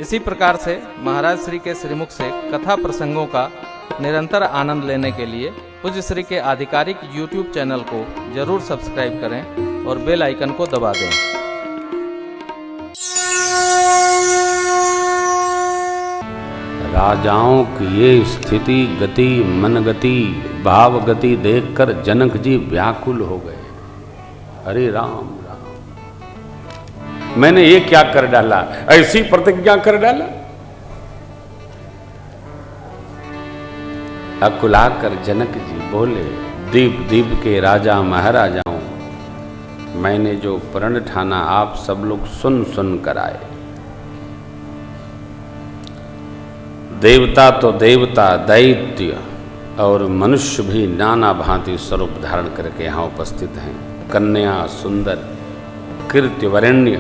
इसी प्रकार से महाराज श्री के श्रीमुख से कथा प्रसंगों का निरंतर आनंद लेने के लिए पूज्य श्री के आधिकारिक YouTube चैनल को जरूर सब्सक्राइब करें और बेल आइकन को दबा दें। राजाओं की ये स्थिति, गति, मन गति, भाव गति देखकर जनक जी व्याकुल हो गए। अरे राम राम, मैंने ये क्या कर डाला, ऐसी प्रतिज्ञा कर डाला। अकुलाकर जनक जी बोले, दीप दीप के राजा महाराजाओं, मैंने जो प्रण ठाना आप सब लोग सुन सुन कर आए। देवता तो देवता, दैत्य और मनुष्य भी नाना भांति स्वरूप धारण करके यहाँ उपस्थित हैं। कन्या सुंदर, कीर्ति वरेण्य,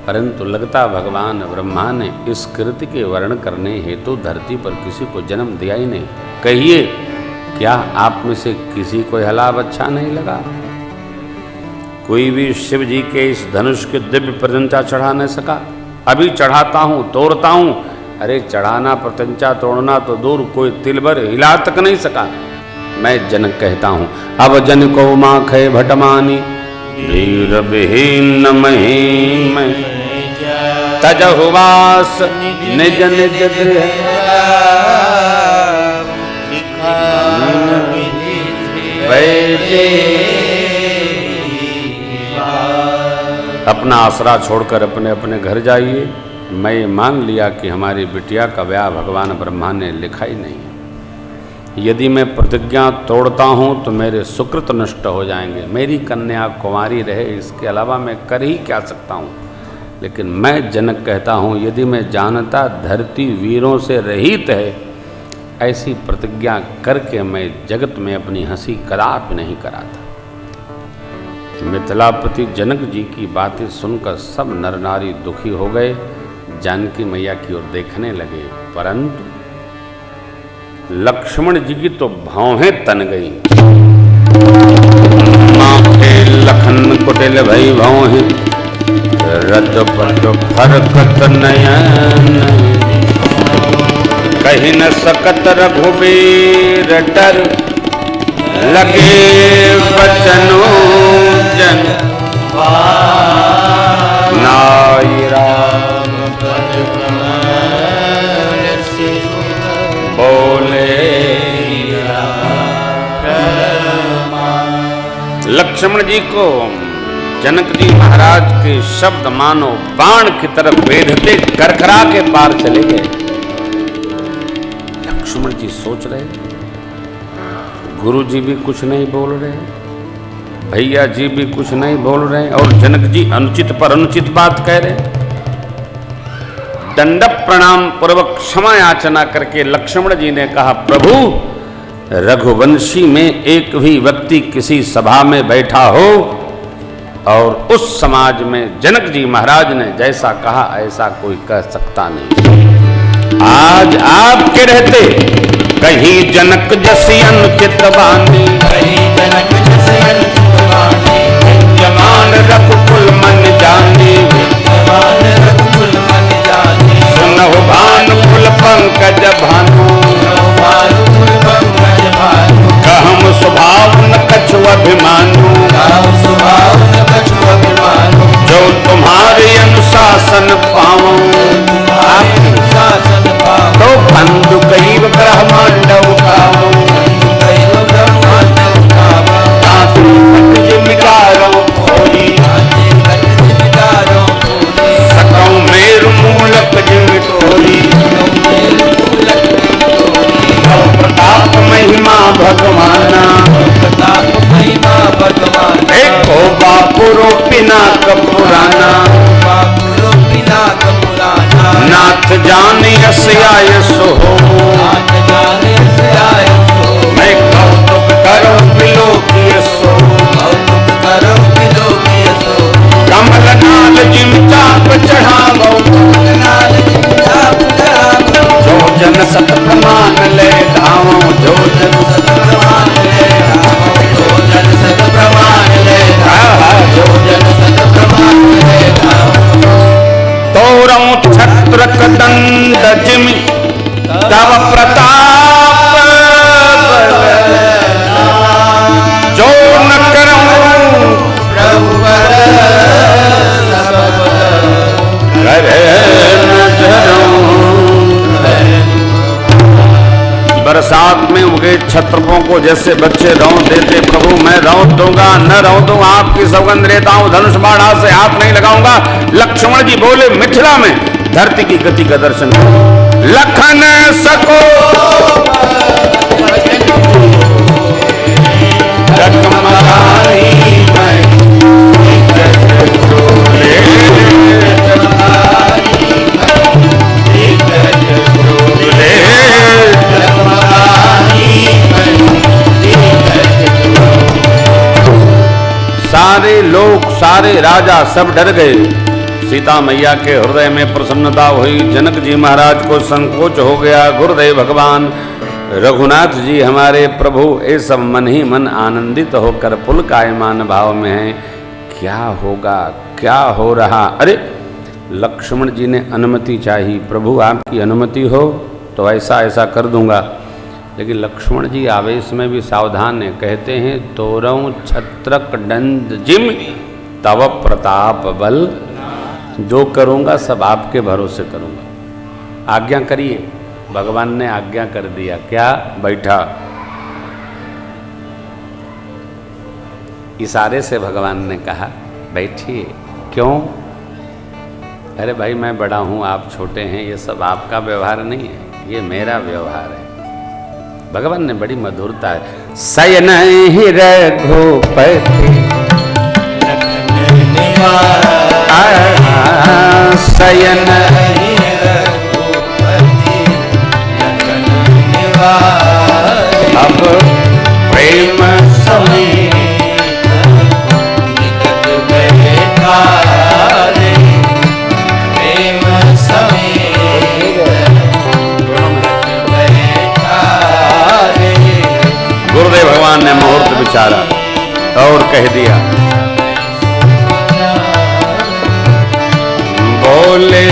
परंतु लगता भगवान ब्रह्मा ने इस कीर्ति के वर्ण करने हेतु धरती पर किसी को जन्म दिया ही नहीं। कहिए, क्या आप में से किसी को यह लाभ अच्छा नहीं लगा? कोई भी शिव जी के इस धनुष के दिव्य प्रत्यंचा चढ़ा नहीं सका? अभी चढ़ाता हूं, तोड़ता हूं। अरे चढ़ाना, प्रत्यंचा तोड़ना तो दूर, कोई तिल भर हिला तक नहीं सका। मैं जनक कहता हूं, अब जन को माखे भटमानी, वीर विहीन महीम तजहुवास निज निज गृह, अपना आसरा छोड़कर अपने अपने घर जाइए। मैं ये मांग लिया कि हमारी बिटिया का ब्याह भगवान ब्रह्मा ने लिखा ही नहीं। यदि मैं प्रतिज्ञा तोड़ता हूँ तो मेरे सुकृत नष्ट हो जाएंगे। मेरी कन्या कुंवारी रहे, इसके अलावा मैं कर ही क्या सकता हूँ। लेकिन मैं जनक कहता हूँ, यदि मैं जानता धरती वीरों से रहित है, ऐसी प्रतिज्ञा करके मैं जगत में अपनी हंसी कदापि नहीं कराता। मिथिलापति जनक जी की बातें सुनकर सब नर नारी दुखी हो गए, जानकी मैया की ओर देखने लगे। परंतु लक्ष्मण जी की तो भौहें तन गई। माथे लखन कुटिल भई भौहें, रद पद फरकत नयन, कहीं न सकत रघुबीर डर, लगे बचनो जन नाई राम बोले। लक्ष्मण जी को जनक जी महाराज के शब्द मानो बाण की तरफ भेदते करकरा के पार चले गए। लक्ष्मण जी सोच रहे, गुरु जी भी कुछ नहीं बोल रहे, भैया जी भी कुछ नहीं बोल रहे, और जनक जी अनुचित पर अनुचित बात कह रहे। दंड प्रणाम पूर्वक क्षमा याचना करके लक्ष्मण जी ने कहा, प्रभु, रघुवंशी में एक भी व्यक्ति किसी सभा में बैठा हो और उस समाज में जनक जी महाराज ने जैसा कहा ऐसा कोई कह सकता नहीं। आज आपके रहते कहीं जनक जसी अनुचित वाणी, कहीं जनक जसी अनुचित वाणी, जमान रघुकुल मन जानी, जमान रघुकुल मन जानी, सुनहु भानुकुल पंकज भानु, भानुकुल पंकज भानु, कहम स्वभाव न कछु अभिमानु, कहम स्वभाव न कछु अभिमानु, जो तुम्हारे अनुशासन पाऊं, तुम्हारे अनुशासन पाऊं, तो बंधु करीब ब्रह्मांड उठाओ, करीब ब्रह्मांड उठाओ, तांति कट जिमिकारो भोरी, तांति कट जिमिकारो भोरी, सकौ मेरु मूलक जिमि टोरी, सकौ मेरु मूलक जिमि टोरी, प्रताप महिमा भगवाना, प्रताप महिमा भगवाना, एको बापुरो पिनाक पुराना, बापुरो पिनाक पुराना, नाथ जाने असयाय सो, नाथ जाने असयाय सो, मैं कौतुक करो बिलोकीय सो, कौतुक करो बिलोकीय सो, कमल नाल जिम चाप चढ़ावो, कमल नाल जिम चाप चढ़ावो, जो जन सत प्रमाण ले धावो, जो जन सत प्रमाण ले धावो, जो जन सत प्रमाण ले धावो, जो जन सत प्रमाण ले धावो, तोरम छत्र कद आनंद जिमि तव प्रताप जो न करूं प्रभु करे बरसात में उगे छत्रपों को जैसे बच्चे रौं देते प्रभु मैं रौं दूंगा न रौं दूं आपकी सौगंध लेता हूं धनुष बाढ़ा से हाथ नहीं लगाऊंगा। लक्ष्मण जी बोले मिथिला में धरती की गति का दर्शन लखन सको सारे लोग सारे राजा सब डर गए। सीता मैया के हृदय में प्रसन्नता हुई। जनक जी महाराज को संकोच हो गया। गुरुदेव भगवान रघुनाथ जी हमारे प्रभु ये सब मन ही मन आनंदित होकर पुलकायमान भाव में हैं। क्या होगा क्या हो रहा। अरे लक्ष्मण जी ने अनुमति चाहिए। प्रभु आपकी अनुमति हो तो ऐसा ऐसा कर दूंगा। लेकिन लक्ष्मण जी आवेश में भी सावधान है। कहते हैं तोरऊ छत्रक दंड जिम तव प्रताप बल जो करूंगा सब आपके भरोसे करूंगा। आज्ञा करिए। भगवान ने आज्ञा कर दिया। क्या बैठा। इशारे से भगवान ने कहा बैठिए। क्यों। अरे भाई मैं बड़ा हूं आप छोटे हैं ये सब आपका व्यवहार नहीं है ये मेरा व्यवहार है। भगवान ने बड़ी मधुरता है। शयन ही रघुपति शयन अब प्रेम गुरुदेव भगवान ने मुहूर्त विचारा और कह दिया बोले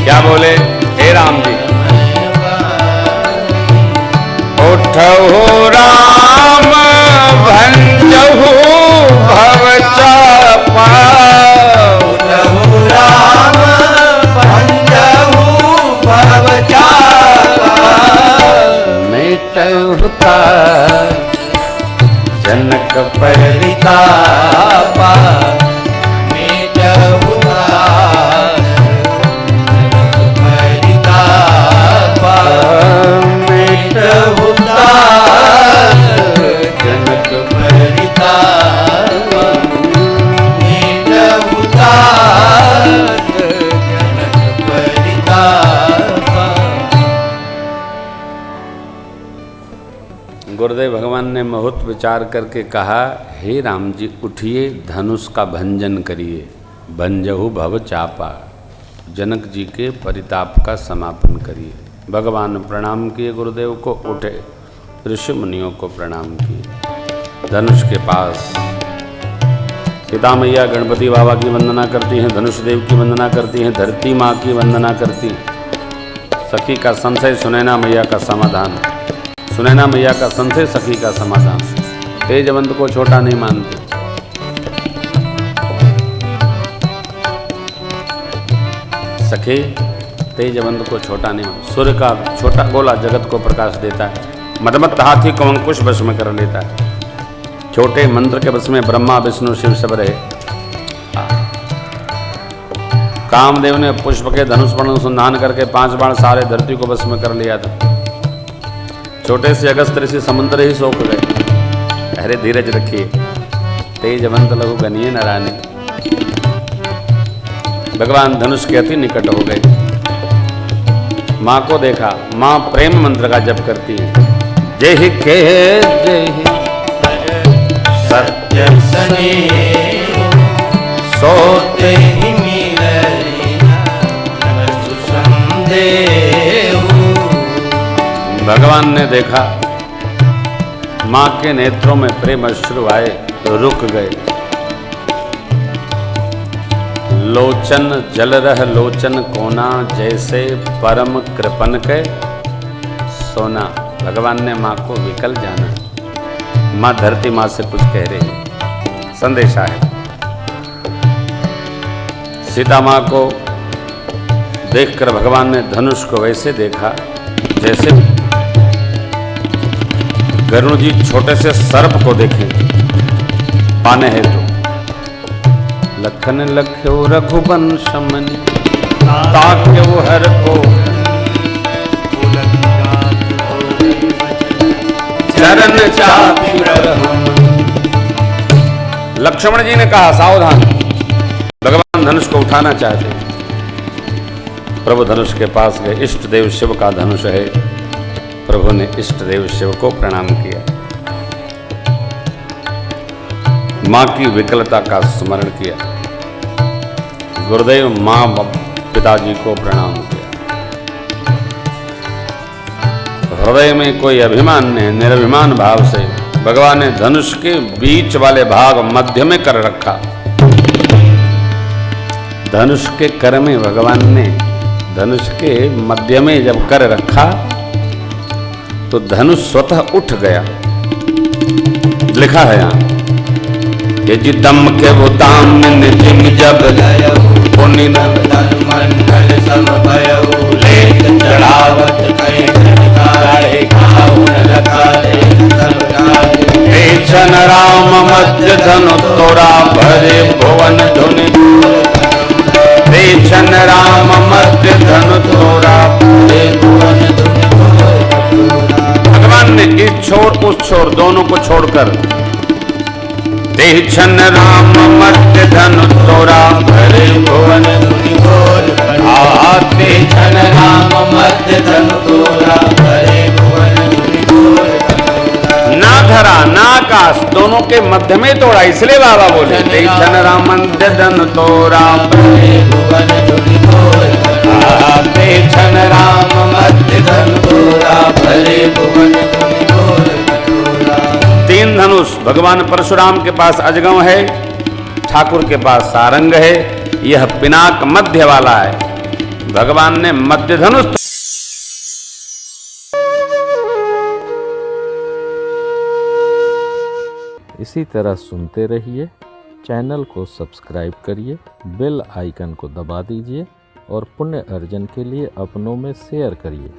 क्या बोले हे राम जी उठो राम भंजहु भव चापा मेटहुता जनक परितापा मेटहुता जनक परितापा मेटहुता जनक परितापा मेटहुता जनक परितापा। गुरुदेव भगवान ने बहुत विचार करके कहा हे राम जी उठिए धनुष का भंजन करिए। भंजहु भव चापा जनक जी के परिताप का समापन करिए। भगवान प्रणाम किए गुरुदेव को। उठे ऋषि मुनियों को प्रणाम किए। धनुष के पास सीता मैया गणपति बाबा की वंदना करती हैं। धनुष देव की वंदना करती हैं। धरती माँ की वंदना करती। सखी का संशय सुनैना मैया का समाधान। सुनैना मैया का संशय सखी का समाधान। तेजवंत को छोटा नहीं मानते। सखी तेजवंत को छोटा नहीं मानते। सूर्य का छोटा गोला जगत को प्रकाश देता है। मदमत्त हाथी को अंकुश वश में कर लेता है। छोटे मंत्र के वश में ब्रह्मा विष्णु शिव सब रहे। कामदेव ने पुष्प के धनुष पर अनुसंधान करके 5 बाण सारे धरती को वश में कर लिया था। छोटे से अगस्त ऋषि समुद्र ही सोख गए। अरे धीरज रखिए। तेजवंत लघु गनिये नारायणी। भगवान धनुष के अति निकट हो गए। माँ को देखा। माँ प्रेम मंत्र का जप करती है। जय ही के जय ही सत्य सोते ही भगवान ने देखा मां के नेत्रों में प्रेम अश्रु आए तो रुक गए। लोचन जल रह लोचन कोना, जैसे परम कृपन के सोना। भगवान ने मां को विकल जाना। मां धरती मां से कुछ कह रही है, संदेशा है। सीता मां को देखकर भगवान ने धनुष को वैसे देखा जैसे गरुड़ जी छोटे से सर्प को देखें पाने है तो। लखन लख्यो रघुवंश मनि, ताक्यो हर को चरण चापी। लक्ष्मण जी ने कहा सावधान, भगवान धनुष को उठाना चाहते हैं। प्रभु धनुष के पास गए। इष्ट देव शिव का धनुष है। प्रभु ने इष्ट देव शिव को प्रणाम किया, मां की विकलता का स्मरण किया। गुरुदेव मां पिताजी को प्रणाम किया। हृदय में कोई अभिमान नहीं, निरभिमान भाव से भगवान ने धनुष के बीच वाले भाग मध्य में कर रखा। धनुष के कर में भगवान ने धनुष के मध्य में जब कर रखा तो धनुष स्वतः उठ गया। लिखा है यहाँ, ये जिदम के वो दामिन जिम जब पुनि मंडल सम भयउ, लेख चढ़ावत कई काले खाउन लखाले सब काले। छन राम मध्य धनु तोरा भरे भुवन धुनि, छन राम मध्य धनु तोरा भरे भुवन धुनि। भगवान ने इस छोर उस छोर दोनों को छोड़कर छन राम मध्य धनु तोरा भरे भुवन धुनि बोल। आते छन राम मध्य धनु तोरा भरे भुवन धुनि बोल। ना धरा ना आकाश दोनों के मध्य में तोड़ा, इसलिए बाबा बोले छन राम मध्य धनु तोरा भरे भुवन धुनि बोल। आते छन राम मध्य धनु तोरा भरे भुवन धुनि बोल। तीन धनुष भगवान परशुराम के पास अजगम है, ठाकुर के पास सारंग है, यह पिनाक मध्य वाला है। भगवान ने मध्य धनुष। इसी तरह सुनते रहिए। चैनल को सब्सक्राइब करिए, बेल आइकन को दबा दीजिए और पुण्य अर्जन के लिए अपनों में शेयर करिए।